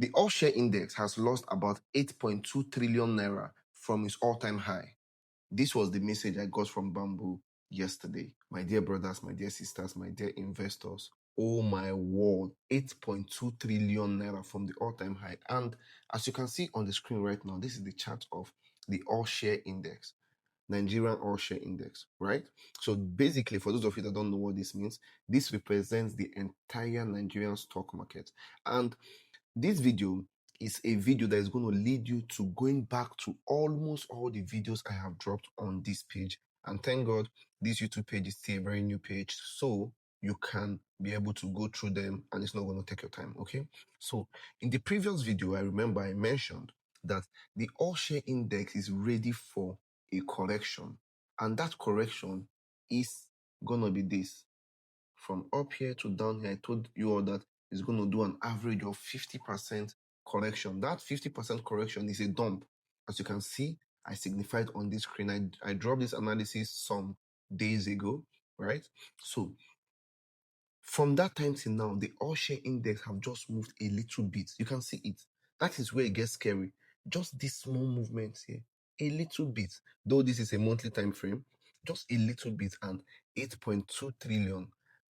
The all-share index has lost about 8.2 trillion naira from its all-time high. This was the message I got from Bamboo yesterday. My dear brothers, my dear sisters, my dear investors, oh my word, 8.2 trillion naira from the all-time high. And as you can see on the screen right now, this is the chart of the all-share index, Nigerian all-share index, right? So basically, for those of you that don't know what this means, this represents the entire Nigerian stock market. And this video is a video that is going to lead you to going back to almost all the videos I have dropped on this page. And thank God, this YouTube page is still a very new page, so you can be able to go through them and it's not going to take your time, okay? So in the previous video, I remember I mentioned that the all-share index is ready for a correction. And that correction is going to be this. From up here to down here, I told you all that it's going to do an average of 50% correction. That 50% correction is a dump. As you can see, I signified on this screen. I dropped this analysis some days ago, right? So from that time till now, the all-share index have just moved a little bit. You can see it. That is where it gets scary. Just these small movements here, a little bit. Though this is a monthly time frame, just a little bit, and 8.2 trillion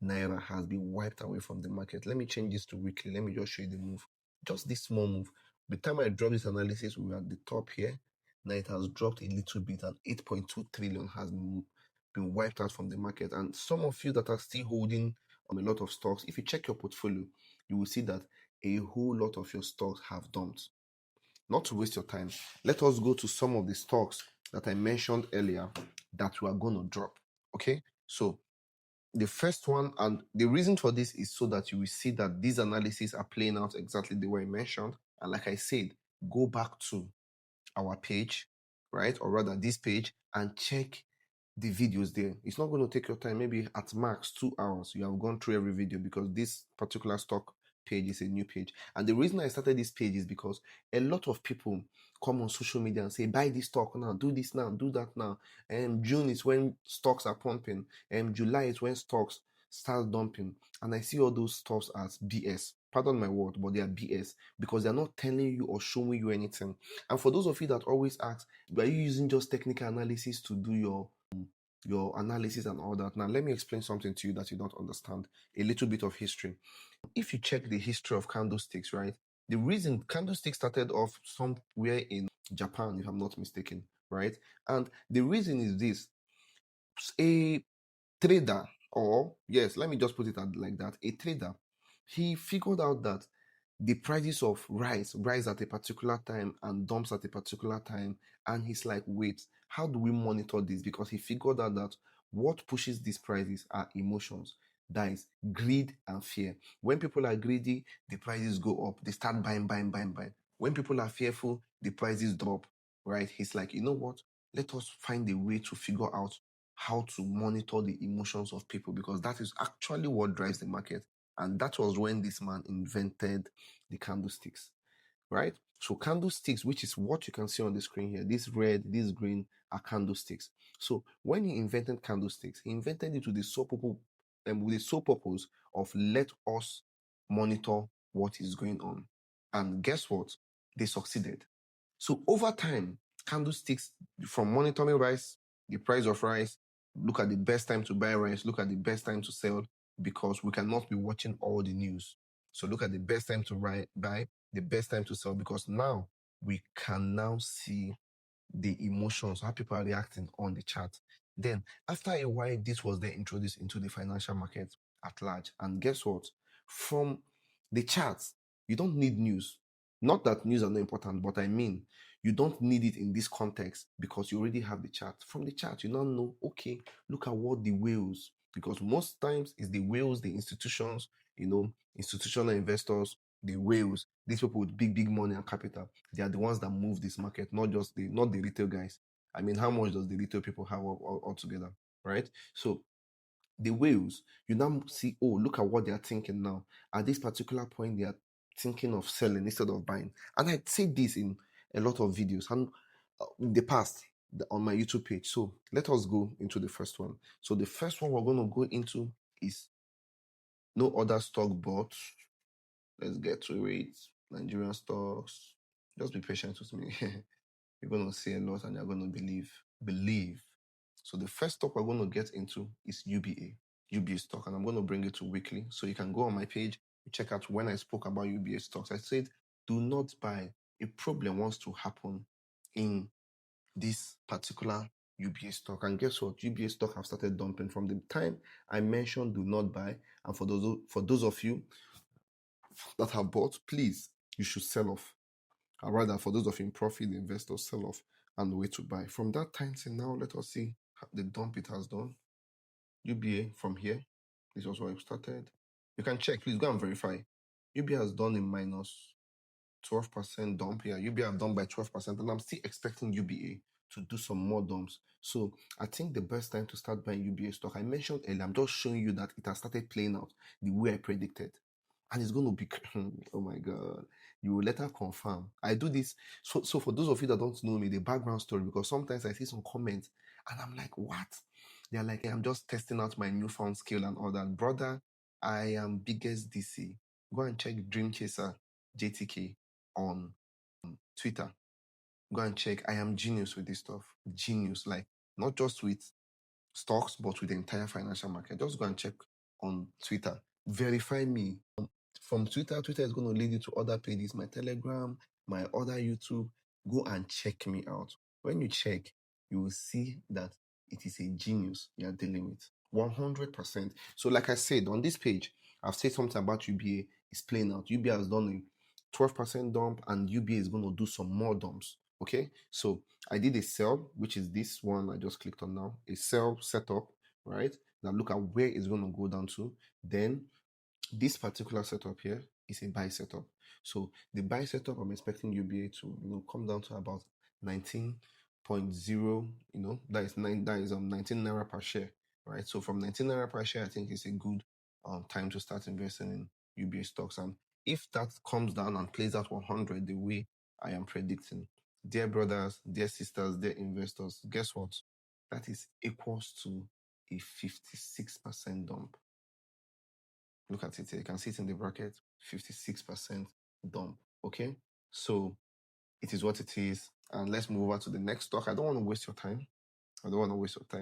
naira has been wiped away from the market. Let me change this to weekly. Let me just show you the move. Just this small move. By the time I dropped this analysis, we were at the top here. Now it has dropped a little bit, and 8.2 trillion has been wiped out from the market. And some of you that are still holding a lot of stocks, if you check your portfolio, you will see that a whole lot of your stocks have dumped. Not to waste your time, let us go to some of the stocks that I mentioned earlier that we are going to drop. Okay, so the first one, and the reason for this is so that you will see that these analyses are playing out exactly the way I mentioned. And like I said, go back to our page, right? Or rather this page, and check the videos there. It's not going to take your time. Maybe at max 2 hours, you have gone through every video, because this particular stock page is a new page. And the reason I started this page is because a lot of people come on social media and say, buy this stock now, do this now, do that now. June is when stocks are pumping, July is when stocks start dumping. And I see all those stocks as BS. Pardon my word, but they are BS, because they're not telling you or showing you anything. And for those of you that always ask, are you using just technical analysis to do your analysis and all that? Now, let me explain something to you that you don't understand. A little bit of history. If you check the history of candlesticks, right? The reason candlesticks started off somewhere in Japan, if I'm not mistaken, right? And the reason is this. A trader, or yes, let me just put it like that. A trader, he figured out that the prices of rice rise at a particular time and dumps at a particular time. And he's like, wait, how do we monitor this? Because he figured out that what pushes these prices are emotions. That is greed and fear. When people are greedy, the prices go up. They start buying, buying, buying, buying. When people are fearful, the prices drop, right? He's like, you know what? Let us find a way to figure out how to monitor the emotions of people, because that is actually what drives the market. And that was when this man invented the candlesticks, right? So candlesticks, which is what you can see on the screen here, this red, this green are candlesticks. So when he invented candlesticks, he invented it with the sole purpose of let us monitor what is going on. And guess what? They succeeded. So over time, candlesticks, from monitoring rice, the price of rice, look at the best time to buy rice, look at the best time to sell, because we cannot be watching all the news. So look at the best time to buy, the best time to sell, because now we can now see the emotions, how people are reacting on the chart. Then after a while, this was then introduced into the financial market at large. And guess what? From the charts, you don't need news. Not that news are not important, but I mean, you don't need it in this context, because you already have the chart. From the chart, you now know, okay, look at what the whales, because most times it's the whales, the institutions, institutional investors, the whales, these people with big, big money and capital, they are the ones that move this market, not the retail guys. I mean, how much does the retail people have altogether, right? So the whales, you now see, oh, look at what they are thinking now. At this particular point, they are thinking of selling instead of buying. And I said this in a lot of videos and in the past on my YouTube page. So let us go into the first one. So the first one we're going to go into is no other stock but, let's get to it. Nigerian stocks. Just be patient with me. You're going to see a lot and you're going to believe. Believe. So the first stock we're going to get into is UBA. UBA stock, and I'm going to bring it to weekly. So you can go on my page, check out when I spoke about UBA stocks. I said, do not buy. A problem wants to happen in this particular UBA stock. And guess what? UBA stock have started dumping from the time I mentioned do not buy. And for those of you that have bought, please, you should sell off. Or rather, for those of you in profit, the investors sell off and wait to buy. From that time till now, let us see the dump it has done. UBA from here, this was where it started. You can check, please go and verify. UBA has done a minus 12% dump here. UBA have done by 12%, and I'm still expecting UBA to do some more dumps. So I think the best time to start buying UBA stock, I mentioned earlier, I'm just showing you that it has started playing out the way I predicted. And it's going to be, oh my God, you will later confirm. I do this. So for those of you that don't know me, the background story, because sometimes I see some comments and I'm like, what? They're like, hey, I'm just testing out my newfound skill and all that. Brother, I am biggest DC. Go and check Dream Chaser JTK on Twitter. Go and check. I am genius with this stuff. Genius. Like, not just with stocks, but with the entire financial market. Just go and check on Twitter. Verify me. From Twitter is going to lead you to other pages, my Telegram, my other YouTube. Go and check me out. When you check, you will see that it is a genius you are dealing with. 100%. So like I said, on this page, I've said something about UBA. It's playing out. UBA has done a 12% dump and UBA is going to do some more dumps. Okay, so I did a sell, which is this one I just clicked on now, a sell setup, right? Now look at where it's going to go down to. Then this particular setup here is a buy setup. So the buy setup, I'm expecting UBA to come down to about 19.0, that is 19 naira per share, right? So from 19 naira per share, I think it's a good time to start investing in UBA stocks. And if that comes down and plays out 100 the way I am predicting, dear brothers, dear sisters, dear investors, guess what? That is equals to a 56% dump. Look at it here. You can see it in the bracket, 56% dump. Okay? So it is what it is. And let's move over to the next stock. I don't want to waste your time.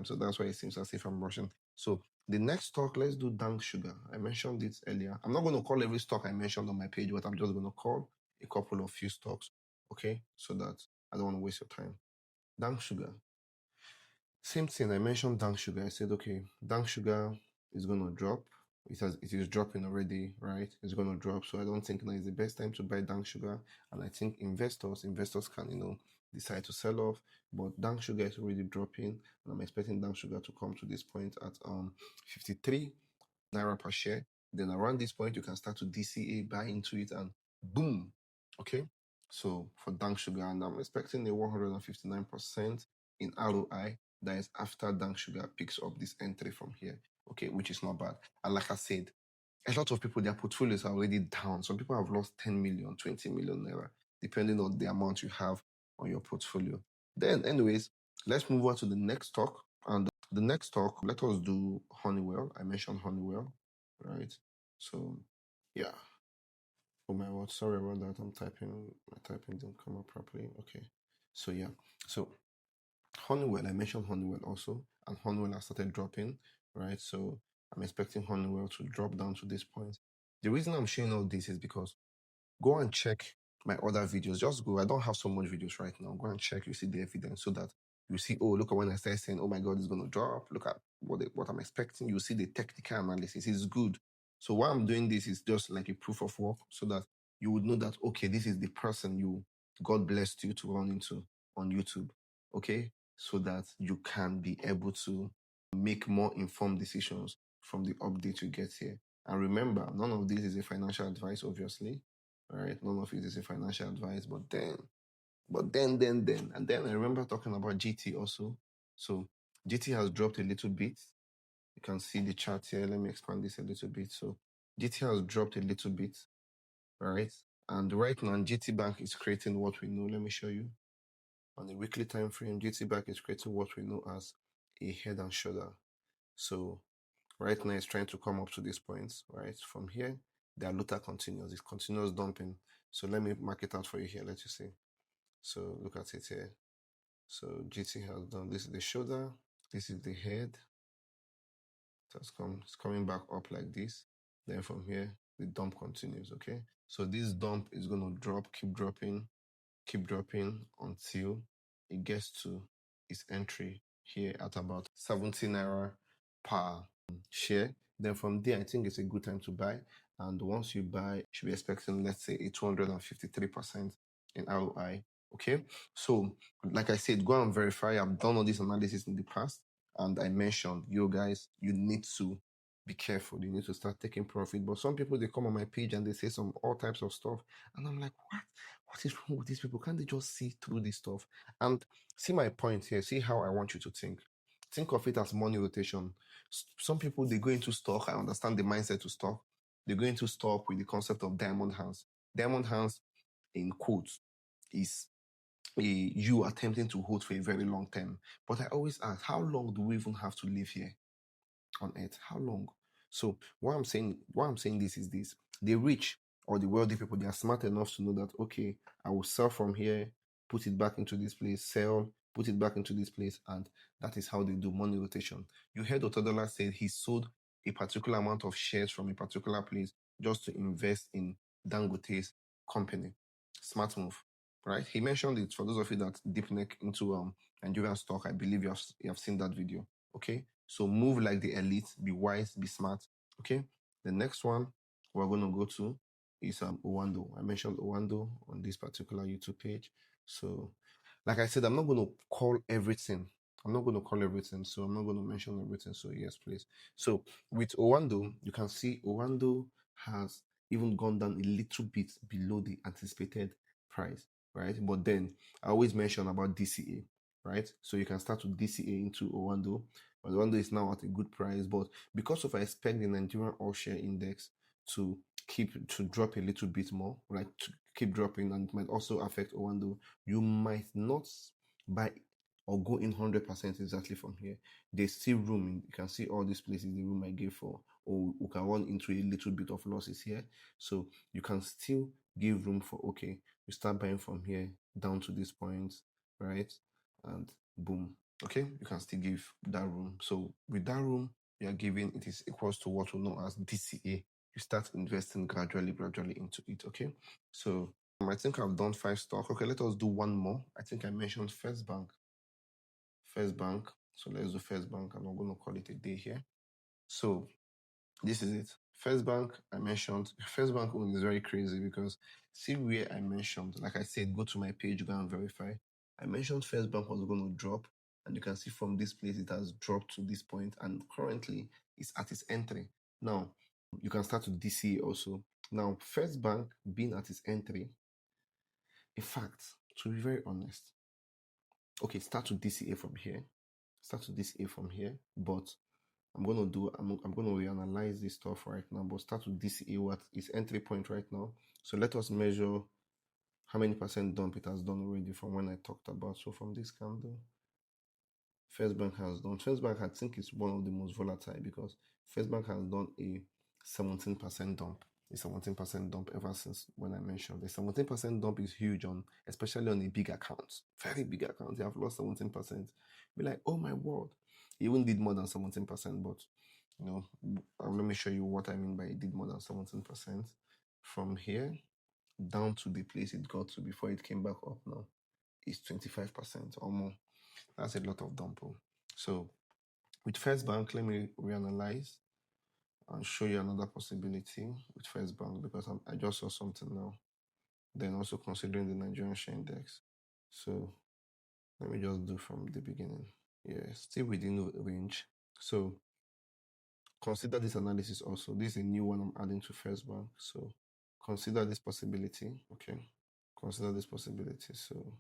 So that's why it seems as if I'm rushing. So the next stock, let's do Dank Sugar. I mentioned it earlier. I'm not going to call every stock I mentioned on my page, but I'm just going to call a couple of few stocks. Okay? So that I don't want to waste your time. Dank Sugar. Same thing. I mentioned Dank Sugar. I said, okay, Dank Sugar is going to drop. It is dropping already, right? It's going to drop. So I don't think now is the best time to buy Dank Sugar. And I think investors can, decide to sell off. But Dank Sugar is already dropping. And I'm expecting Dank Sugar to come to this point at 53 naira per share. Then around this point, you can start to DCA, buy into it, and boom. Okay. So for Dank Sugar, and I'm expecting a 159% in ROI. That is after Dank Sugar picks up this entry from here. Okay, which is not bad. And like I said, a lot of people, their portfolios are already down. Some people have lost 10 million, 20 million naira, depending on the amount you have on your portfolio. Then, anyways, let's move on to the next stock. And the next stock, let us do Honeywell. I mentioned Honeywell, right? So, yeah. Oh my word, sorry about that. My typing didn't come up properly. Okay. So, yeah. So, Honeywell, I mentioned Honeywell also, and Honeywell has started dropping, right? So I'm expecting Honeywell to drop down to this point. The reason I'm showing all this is because go and check my other videos. Just go. I don't have so much videos right now. Go and check. You see the evidence so that you see, oh, look at when I start saying, oh my God, it's going to drop. Look at what I'm expecting. You see the technical analysis. It's good. So why I'm doing this is just like a proof of work so that you would know that, okay, this is the person God blessed you to run into on YouTube. Okay? So that you can be able to make more informed decisions from the update you get here. And remember, none of this is a financial advice, obviously. All right, none of it is a financial advice, but then. And then I remember talking about GT also. So GT has dropped a little bit. You can see the chart here. Let me expand this a little bit. So GT has dropped a little bit, right? And right now, GT Bank is creating what we know. Let me show you. On the weekly time frame, GT Bank is creating what we know as a head and shoulder. So right now, it's trying to come up to this point, right? From here, the Aluta continues. It continues dumping. So let me mark it out for you here. Let you see. So look at it here. So GT has done, this is the shoulder, this is the head. So it's coming back up like this. Then from here, the dump continues, okay? So this dump is going to drop, keep dropping until it gets to its entry here at about 70 naira per share. Then from there, I think it's a good time to buy. And once you buy, you should be expecting, let's say, a 253% in ROI. Okay. So, like I said, go and verify. I've done all this analysis in the past. And I mentioned, you guys, you need to be careful. You need to start taking profit. But some people, they come on my page and they say some all types of stuff. And I'm like, what is wrong with these people? Can't they just see through this stuff? And see my point here. See how I want you to think. Think of it as money rotation. Some people, they go into stock. I understand the mindset to stock. They go into stock with the concept of diamond hands. Diamond hands, in quotes, is you attempting to hold for a very long time. But I always ask, how long do we even have to live here on earth? How long? So why I'm saying this is this: the rich or the wealthy people, they are smart enough to know that, okay, I will sell from here, put it back into this place, sell, put it back into this place, and that is how they do money rotation. You heard Otodola said he sold a particular amount of shares from a particular place just to invest in Dangote's company. Smart move, right? He mentioned it. For those of you that deep neck into Nigerian stock, I believe you have seen that video. Okay, so move like the elite, be wise, be smart. Okay, the next one we're going to go to is Owando. I mentioned Owando on this particular YouTube page. So, like I said, I'm not going to call everything. So I'm not going to mention everything. So yes, please. So with Owando, you can see Owando has even gone down a little bit below the anticipated price, right? But then I always mention about DCA, right? So you can start to DCA into Owando. But Owando is now at a good price, but because of I expect the Nigerian All Share Index to drop a little bit more, right? To keep dropping, and it might also affect Owando. You might not buy or go in 100% exactly from here. There's still room. You can see all these places, the room I gave for, or you can run into a little bit of losses here. So you can still give room for, okay, you start buying from here down to this point, right? And boom. Okay, you can still give that room. So with that room you are giving, it is equals to what we know as DCA. You start investing gradually into it. Okay, so I think I've done 5 stocks. Okay, let us do one more. I think I mentioned First Bank. So let's do First Bank. I'm not going to call it a day here. So this is it. First Bank, I mentioned. First Bank one is very crazy because see where I mentioned, like I said, go to my page, go and verify. I mentioned First Bank was going to drop, and you can see from this place it has dropped to this point, and currently it's at its entry. Now, you can start to DCA also. Now, First Bank being at its entry, in fact, to be very honest, okay, start to DCA from here. But I'm going to reanalyze this stuff right now, but start to DCA what is entry point right now. So let us measure how many percent dump it has done already from when I talked about. So from this candle, First Bank has done. First Bank, I think, is one of the most volatile because First Bank has done a 17% dump. A 17% dump ever since when I mentioned. The 17% dump is huge especially on a big account. Very big account. They have lost 17%. Be like, oh my word. He even did more than 17%, but let me show you what I mean by it did more than 17%. From here down to the place it got to before it came back up now is 25% or more. That's a lot of dump. So with First Bank, let me reanalyze and show you another possibility with First Bank because I just saw something now. Then also considering the Nigerian share index. So let me just do from the beginning. Yeah, still within the range. So consider this analysis also. This is a new one I'm adding to First Bank. So consider this possibility. Okay. Consider this possibility. So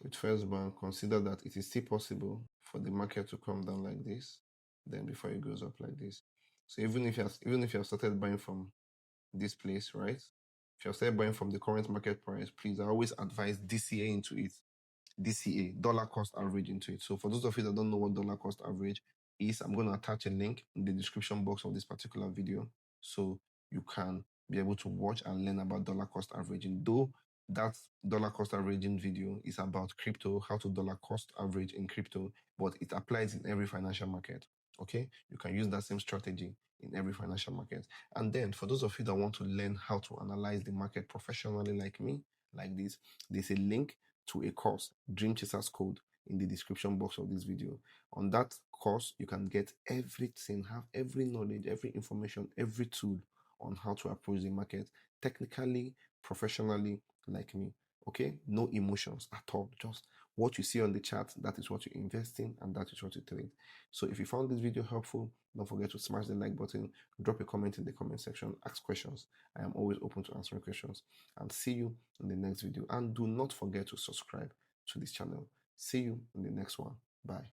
with First Bank, consider that it is still possible for the market to come down like this, then before it goes up like this. So even if you have started buying from this place, right? If you have started buying from the current market price, please, I always advise DCA into it. DCA, dollar cost average, into it. So for those of you that don't know what dollar cost average is, I'm going to attach a link in the description box of this particular video so you can be able to watch and learn about dollar cost averaging. Though that dollar cost averaging video is about crypto, how to dollar cost average in crypto, but it applies in every financial market. Okay, you can use that same strategy in every financial market. And then for those of you that want to learn how to analyze the market professionally like me, like this, there's a link to a course, Dream Chasers Code, in the description box of this video. On that course, you can get everything, have every knowledge, every information, every tool on how to approach the market technically, professionally, like me. Okay, no emotions at all. Just what you see on the chart, that is what you invest in, and that is what you trade. So if you found this video helpful, don't forget to smash the like button, drop a comment in the comment section, ask questions. I am always open to answering questions. And see you in the next video. And do not forget to subscribe to this channel. See you in the next one. Bye.